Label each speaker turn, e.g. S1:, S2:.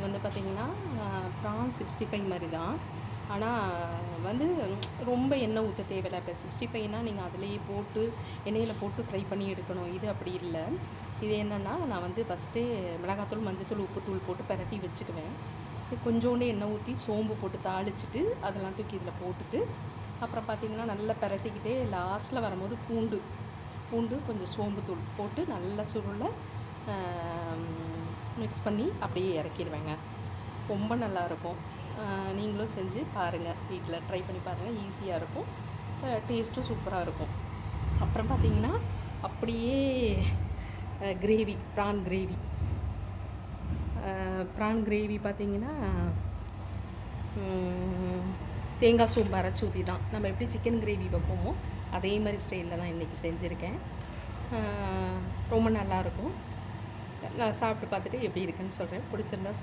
S1: வந்து பார்த்திங்கன்னா ப்ரான் 65 மாதிரி தான். ஆனால் வந்து ரொம்ப எண்ணெய் ஊற்ற தேவையில்லை. இப்போ 65னால் நீங்கள் அதிலேயே போட்டு எண்ணெயில் போட்டு ஃப்ரை பண்ணி எடுக்கணும். இது அப்படி இல்லை. இது என்னென்னா, நான் வந்து ஃபஸ்ட்டே மிளகாத்தூள், மஞ்சத்தூள், உப்புத்தூள் போட்டு பிரட்டி வச்சுக்குவேன். கொஞ்சோண்டு எண்ணெய் ஊற்றி சோம்பு போட்டு தாளிச்சிட்டு அதெல்லாம் தூக்கி இதில் போட்டுட்டு அப்புறம் பார்த்திங்கன்னா நல்லா பிரட்டிக்கிட்டே லாஸ்ட்டில் வரும்போது பூண்டு கொஞ்சம் சோம்புத்தூள் போட்டு நல்லா சுருளை மிக்ஸ் பண்ணி அப்படியே இறக்கிடுவேங்க. ரொம்ப நல்லாயிருக்கும். நீங்களும் செஞ்சு பாருங்கள், வீட்டில் ட்ரை பண்ணி பாருங்கள். ஈஸியாக இருக்கும், டேஸ்ட்டும் சூப்பராக இருக்கும். அப்புறம் பார்த்திங்கன்னா அப்படியே கிரேவி, ப்ரான் கிரேவி பார்த்திங்கன்னா தேங்காய் சோம்பு அரைச்சி ஊற்றி தான் நம்ம எப்படி சிக்கன் கிரேவி வைப்போமோ அதே மாதிரி ஸ்டைலில் தான் இன்றைக்கி செஞ்சுருக்கேன். ரொம்ப நல்லாயிருக்கும். நான் சாப்பிட்டு பார்த்துட்டு எப்படி இருக்குன்னு சொல்கிறேன். பிடிச்சிருந்தா